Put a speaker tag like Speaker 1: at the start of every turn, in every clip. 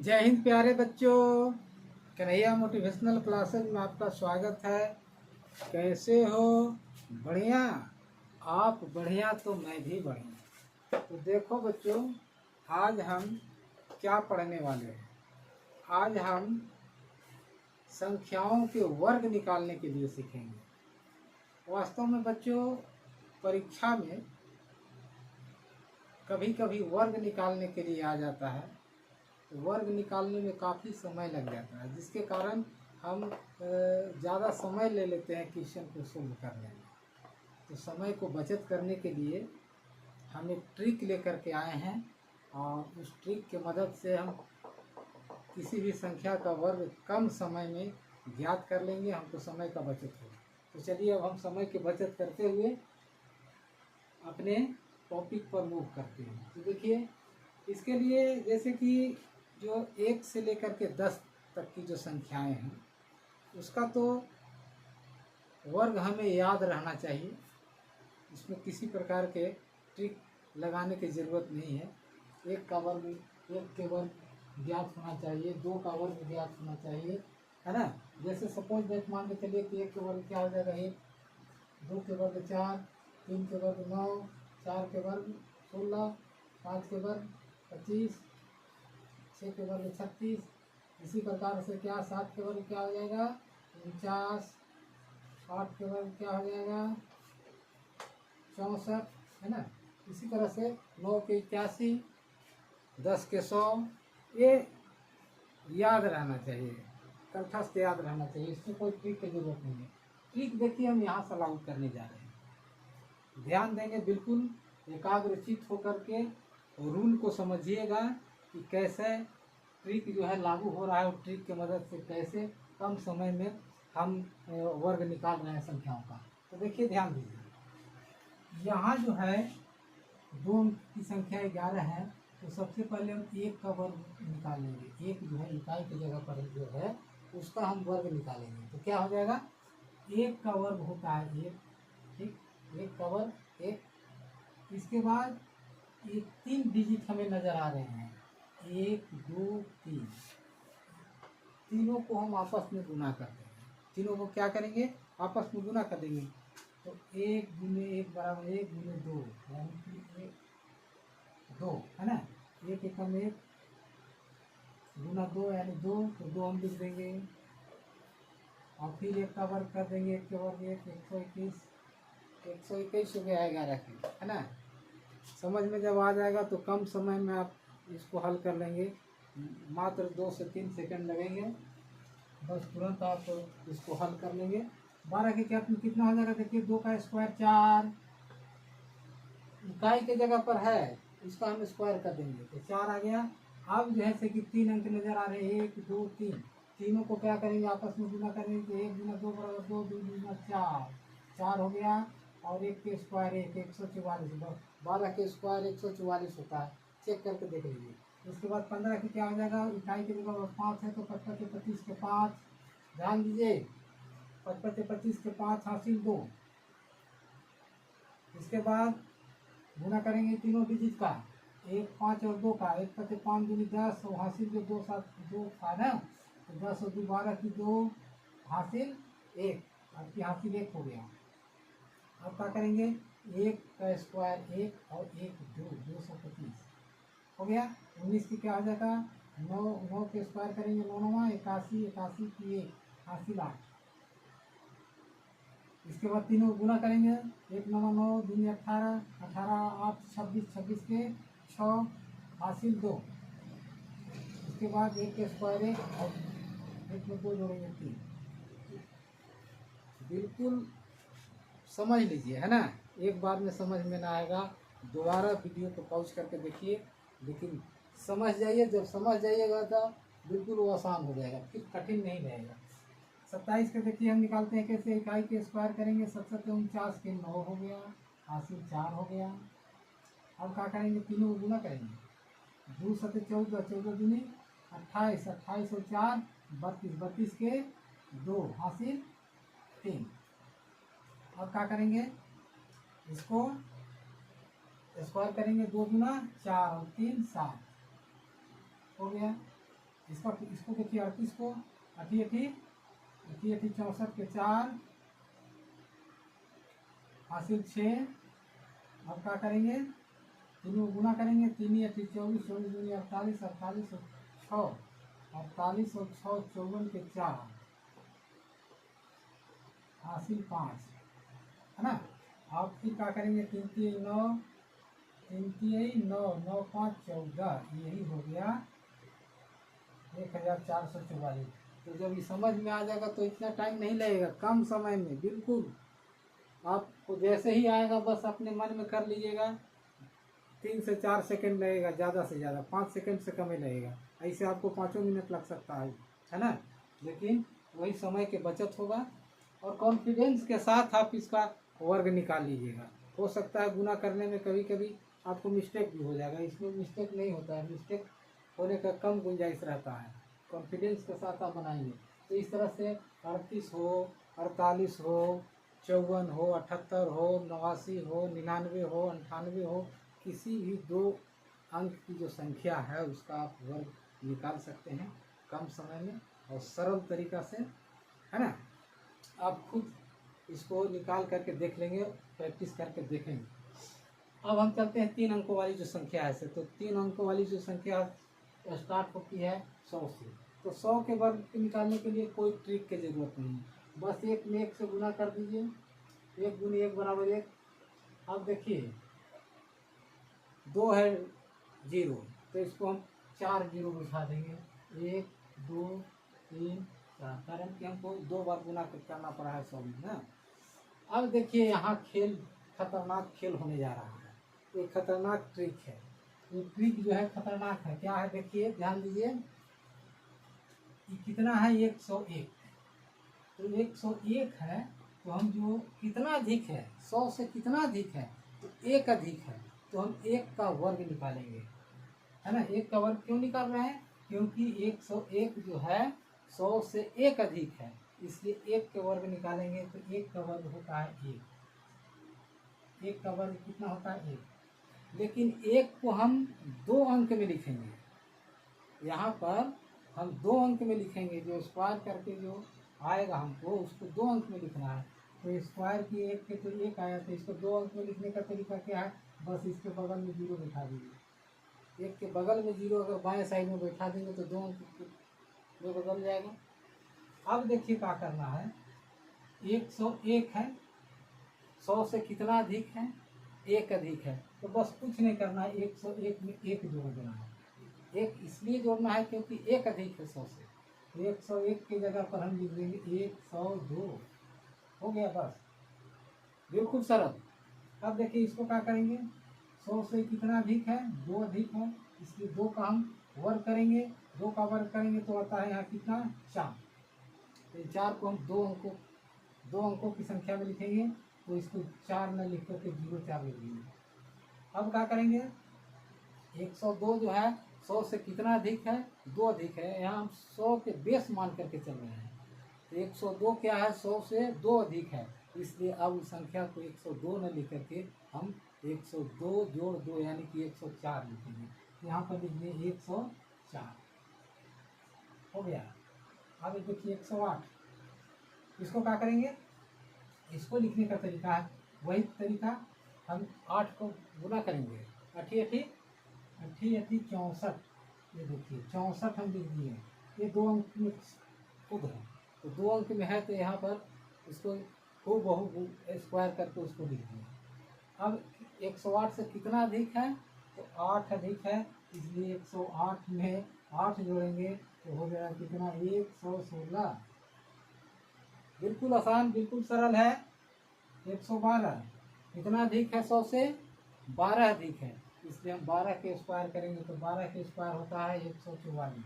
Speaker 1: जय हिंद प्यारे बच्चों। कन्हैया मोटिवेशनल क्लासेज में आपका स्वागत है। कैसे हो? बढ़िया। आप बढ़िया तो मैं भी बढ़िया। तो देखो बच्चों, आज हम क्या पढ़ने वाले हैं। आज हम संख्याओं के वर्ग निकालने के लिए सीखेंगे। वास्तव में बच्चों, परीक्षा में कभी कभी वर्ग निकालने के लिए आ जाता है। वर्ग निकालने में काफ़ी समय लग जाता है, जिसके कारण हम ज़्यादा समय ले लेते हैं क्वेश्चन को सोल्व करने में। तो समय को बचत करने के लिए हम एक ट्रिक लेकर के आए हैं, और उस ट्रिक के मदद से हम किसी भी संख्या का वर्ग कम समय में ज्ञात कर लेंगे। हमको समय का बचत होगा। तो चलिए अब हम समय की बचत करते हुए अपने टॉपिक पर मूव करते हैं। तो देखिए, इसके लिए जैसे कि जो 1 से लेकर के 10 तक की जो संख्याएं हैं, उसका तो वर्ग हमें याद रहना चाहिए। इसमें किसी प्रकार के ट्रिक लगाने की ज़रूरत नहीं है। 1 का वर्ग 1 के वर्ग ज्ञात होना चाहिए, 2 का वर्ग ज्ञात होना चाहिए, है ना। जैसे सपोज दैट मान के चलिए कि 1 के वर्ग क्या हो जाएगा 1, 2 के वर्ग 4, 3 के वर्ग 9, 4 के वर्ग 16, 5 के वर्ग 25, 6 के वर्ग 36। इसी प्रकार से क्या 7 के वर्ग क्या हो जाएगा 49, 8 के वर्ग क्या हो जाएगा 64, है ना। इसी तरह से 9 के 81, 10 के 100। ये याद रहना चाहिए, कंठस्थ याद रहना चाहिए। इसमें कोई ट्रिक की जरूरत नहीं है। ट्रिक देखिए हम यहाँ से लागू करने जा रहे हैं। ध्यान देंगे, बिल्कुल एकाग्रचित होकर के रूल को समझिएगा कि कैसे ट्रिक जो है लागू हो रहा है, और ट्रिक की मदद से कैसे कम समय में हम वर्ग निकाल रहे हैं संख्याओं का। तो देखिए, ध्यान दीजिए, यहाँ जो है 2 की संख्या 11 है। तो सबसे पहले हम 1 का वर्ग निकालेंगे। 1 जो है इकाई की जगह पर जो है उसका हम वर्ग निकालेंगे। तो क्या हो जाएगा, 1 का वर्ग होता है 1, ठीक, 1 का वर्ग 1। इसके बाद ये 3 डिजिट हमें नजर आ रहे हैं, 1 2 3। तीनों को हम आपस में गुना कर देंगे। तीनों को क्या करेंगे, आपस में गुना कर देंगे। तो 1 गुने 1 बराबर 1 गुने 2, यानी कि 2, है ना। 1 एकम 1 गुना 2 यानी 2, तो 2 हम लिख देंगे। और फिर 1 का वर्ग कर देंगे, 1 के वर्ग 1, 121। 121 हो गया 11 की, है ना। समझ में जब आ जाएगा तो कम समय में आप इसको हल कर लेंगे। मात्र 2 से 3 सेकंड लगेंगे, बस तुरंत आप इसको हल कर लेंगे। 12 के क्या कितना हो जाएगा, देखिए 2 का स्क्वायर 4, इकाई के जगह पर है, इसका हम स्क्वायर कर देंगे तो 4 आ गया। अब जैसे कि 3 अंक नजर आ रहे हैं, 1 2 3, तीनों को क्या करेंगे, आपस में गुना करेंगे। तो 1 गुना 2 बराबर 2, 2 गुना 4, 4 हो गया। और 1 के स्क्वायर 1, 144। 12 के स्क्वायर 144 होता है, चेक करके देख लीजिए। उसके बाद 15 की क्या हो जाएगा, इकाई के जगह 5 है तो 55 के 25 के 5। ध्यान दीजिए, 55 के 25 के 5 हासिल 2। इसके बाद गुना करेंगे तीनों डिजिट का, 1 5 और 2 का, 1 पचे 5 दूनी 10, और हासिल जो 2 7 2 था ना, तो 10 और 2 12 की 2 हासिल 1, आपकी हासिल 1 हो गया। अब क्या करेंगे, 1 का स्क्वायर 1 और 1 2, 225 हो गया। 19 की क्या हो जाएगा, 9 9 के स्क्वायर करेंगे 9 9 81, 81 की 1 हासिल 8। इसके बाद तीनों गुना करेंगे, 1 9 9 दूनी 18, 18 8 26, 26 के 6 हासिल 2। इसके बाद 1 के स्क्वायर 1 और 1 में 2 जोड़ेंगे 3। बिल्कुल समझ लीजिए, है ना। एक बार में समझ में ना आएगा, दोबारा वीडियो को पॉज करके देखिए, लेकिन समझ जाइए। जब समझ जाइएगा तो बिल्कुल वो आसान हो जाएगा, फिर कठिन नहीं रहेगा। 27 के देखिए हम निकालते हैं कैसे, इकाई के स्क्वायर करेंगे, 7 49 के 9 हो गया, हासिल 4 हो गया। अब क्या करेंगे, तीनों को गुना करेंगे, 2 7 14, 14 दूनी 28, 28 और 4 32, 32 के 2 हासिल 3। अब क्या करेंगे, इसको स्क्वायर करेंगे, 2 गुना 4 और 3 7 हो गया। इसको देखिए 38 को, अठी अठी 64 के 4 हासिल 6। अब क्या करेंगे, तीनों गुना करेंगे, 3 अठी 24, 24 दूनी 48, 48 और 6, 48 और 6 54 के 4 हासिल 5, है ना। अब फिर क्या करेंगे, 3 3 9, 3 3 9, 9 5 14, यही हो गया 1444। तो जब ये समझ में आ जाएगा तो इतना टाइम नहीं लगेगा, कम समय में बिल्कुल आपको जैसे ही आएगा बस अपने मन में कर लीजिएगा। 3 से 4 सेकंड लगेगा, ज़्यादा से ज़्यादा 5 सेकंड से कम ही लगेगा। ऐसे आपको 5 मिनट लग सकता है ना, लेकिन वही समय के बचत होगा और कॉन्फिडेंस के साथ आप इसका वर्ग निकाल लीजिएगा। हो सकता है गुना करने में कभी कभी आपको मिस्टेक भी हो जाएगा, इसमें मिस्टेक नहीं होता है, मिस्टेक होने का कम गुंजाइश रहता है। कॉन्फिडेंस के साथ आप बनाएंगे तो इस तरह से 38 हो, 48 हो, 54 हो, 78 हो, 89 हो, 99 हो, 98 हो, किसी भी 2 अंक की जो संख्या है उसका आप वर्ग निकाल सकते हैं कम समय में और सरल तरीका से, है ना। आप खुद इसको निकाल करके देख लेंगे, प्रैक्टिस करके देखेंगे। अब हम चलते हैं 3 अंकों वाली जो संख्या है, तो 3 अंकों वाली जो संख्या स्टार्ट होती है 100 से। तो 100 के वर्ग निकालने के लिए कोई ट्रिक की जरूरत नहीं है, बस 1 में 1 से गुना कर दीजिए, 1 गुनी 1 बराबर 1। अब देखिए 2 है 0, तो इसको हम 4 जीरो बिठा देंगे, 1 2 3 4, कारण कि हमको 2 बार गुना करना पड़ा है 100 में ना। अब देखिए यहाँ खेल, खतरनाक खेल होने जा रहा है, ये खतरनाक ट्रिक है। ये ट्रिक जो है खतरनाक है, क्या है देखिए, ध्यान दीजिए। ये कितना है, 101। तो 101 है, तो हम जो कितना अधिक है, 100 से कितना अधिक है, तो 1 अधिक है, तो हम 1 का वर्ग निकालेंगे, है ना। 1 का वर्ग क्यों निकाल रहे हैं, क्योंकि 101 जो है 100 से 1 अधिक है, इसलिए 1 के वर्ग निकालेंगे। तो 1 का वर्ग होता है 1, 1 का वर्ग कितना होता है 1। लेकिन 1 को हम 2 अंक में लिखेंगे, यहाँ पर हम 2 अंक में लिखेंगे, जो स्क्वायर करके जो आएगा हमको उसको 2 अंक में लिखना है। तो स्क्वायर की 1 के तो 1 आया, तो इसको 2 अंक में लिखने का तरीका क्या है, बस इसके बगल में 0 बैठा दीजिए। 1 के बगल में 0 अगर बाएं साइड में बैठा देंगे तो 2 अंक में बदल जाएगा। अब देखिए क्या करना है, 101 है, 100 से कितना अधिक है, 1 अधिक है, तो बस कुछ नहीं करना है, 101 में 1 जोड़ देना है। 1 इसलिए जोड़ना है क्योंकि 1 अधिक है 100 से, तो 101 की जगह पर हम लिख देंगे 102, हो गया बस, बिल्कुल सरल। अब देखिए इसको क्या करेंगे, 100 से कितना अधिक है, 2 अधिक है, इसलिए 2 का हम वर्ग करेंगे, 2 का वर्ग करेंगे तो आता है यहाँ कितना, 4। तो 4 को हम 2 अंकों की संख्या में लिखेंगे, तो इसको 4 में लिख करके 04 लिख देंगे। अब क्या करेंगे, 102 जो है 100 से कितना अधिक है, 2 अधिक है, यहाँ हम 100 के बेस मान करके चल रहे हैं। तो 102 क्या है, 100 से 2 अधिक है, इसलिए अब उस संख्या को 102 न लिख करके हम 102 जोड़ 2 यानी कि 104 लिखेंगे। तो यहाँ पर लिख दिए 104, हो गया। अब देखिए 108, इसको क्या करेंगे, इसको लिखने का तरीका है वही तरीका, हम 8 को गुना करेंगे, 8 अठी 64, ये देखिए 64 हम लिख दिए, ये 2 अंक में खुद है, तो 2 अंक में है, तो यहाँ पर इसको खूब बहु स्क्वायर करके उसको लिख दिए। अब 108 से कितना अधिक है, तो 8 अधिक है, इसलिए 108 में 8 जोड़ेंगे तो हो जाएगा कितना, 116। बिल्कुल आसान, बिल्कुल सरल है। 112 कितना अधिक है, 100 से 12 अधिक है, इसलिए हम 12 के स्क्वायर करेंगे, तो 12 के स्क्वायर होता है 144।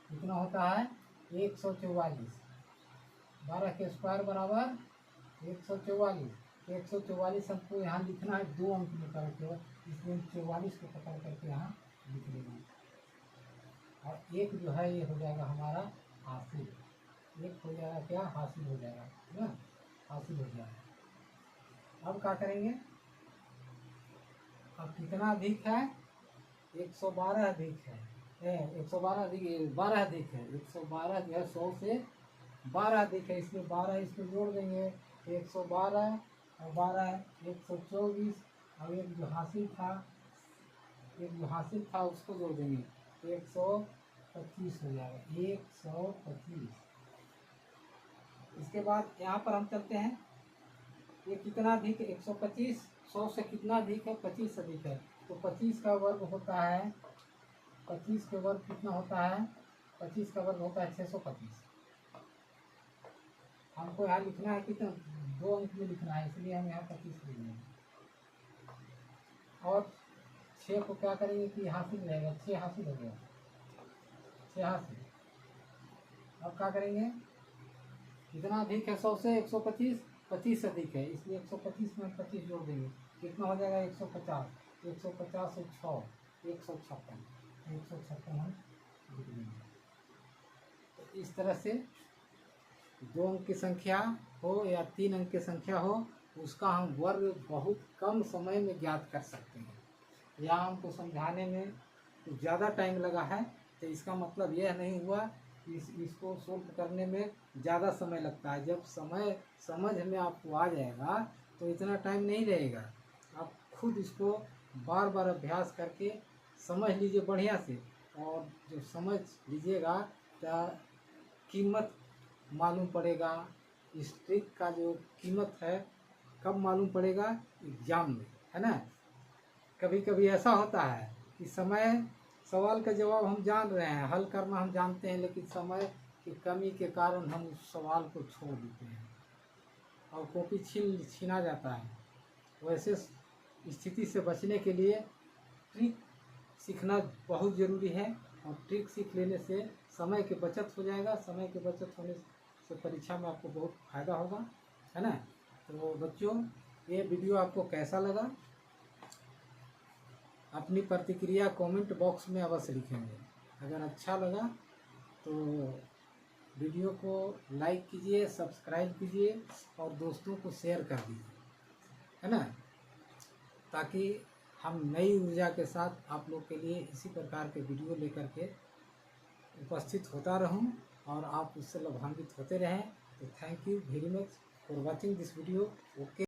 Speaker 1: कितना होता है, 144। 12 के स्क्वायर बराबर 144। 144 हमको यहाँ लिखना है 2 अंक में करके, इसलिए हम 44 को पकड़ करके यहाँ लिख लेंगे, और 1 जो है ये हो जाएगा हमारा हासिल, 1 हो जाएगा क्या, हासिल हो जाएगा, है ना, हासिल हो जाएगा। अब क्या करेंगे, अब कितना अधिक है, 112 अधिक है, 112 अधिक 12 अधिक है, 112 जो है 100 से 12 अधिक है, इसमें 12 इसमें जोड़ देंगे 112 और 12 124, और एक जो हासिल था उसको जोड़ देंगे 125 हो जाएगा, 125। इसके बाद यहाँ पर हम चलते हैं, ये कितना अधिक है 125, 100 से कितना अधिक है 25 अधिक है, तो 25 का वर्ग होता है, 25 के वर्ग कितना होता है, 25 का वर्ग होता है 625। हमको यहाँ लिखना है कितना, 2 अंक में लिखना है, इसलिए हम यहाँ 25 लिख लेंगे। और 6 को क्या करेंगे कि हासिल रहेगा, 6 हासिल हो गया, 6 हासिल। अब क्या करेंगे, कितना अधिक है 100 से 125, 25 अधिक है, इसलिए 125 में 25 जोड़ देंगे, कितना हो जाएगा 150, 150 से 6 156, 156 हम लिख देंगे। तो इस तरह से 2 अंक की संख्या हो या 3 अंक की संख्या हो, उसका हम वर्ग बहुत कम समय में ज्ञात कर सकते हैं। यहाँ हमको समझाने में कुछ ज़्यादा टाइम लगा है, तो इसका मतलब यह नहीं हुआ कि इसको सोल्व करने में ज़्यादा समय लगता है। जब समय समझ में आपको आ जाएगा तो इतना टाइम नहीं रहेगा। आप खुद इसको बार बार अभ्यास करके समझ लीजिए बढ़िया से, और जब समझ लीजिएगा तो कीमत मालूम पड़ेगा। इस ट्रिक का जो कीमत है कब मालूम पड़ेगा, एग्जाम में, है ना। कभी कभी ऐसा होता है कि सवाल का जवाब हम जान रहे हैं, हल करना हम जानते हैं, लेकिन समय की कमी के कारण हम उस सवाल को छोड़ देते हैं और कॉपी छीना जाता है। वैसे स्थिति से बचने के लिए ट्रिक सीखना बहुत ज़रूरी है, और ट्रिक सीख लेने से समय की बचत हो जाएगा। समय की बचत होने से परीक्षा में आपको बहुत फ़ायदा होगा, है ना। तो बच्चों, ये वीडियो आपको कैसा लगा, अपनी प्रतिक्रिया कमेंट बॉक्स में अवश्य लिखेंगे। अगर अच्छा लगा तो वीडियो को लाइक कीजिए, सब्सक्राइब कीजिए और दोस्तों को शेयर कर दीजिए, है ना, ताकि हम नई ऊर्जा के साथ आप लोग के लिए इसी प्रकार के वीडियो लेकर के उपस्थित होता रहूं और आप उससे लाभान्वित होते रहें। तो thank you very much for watching this video. Okay.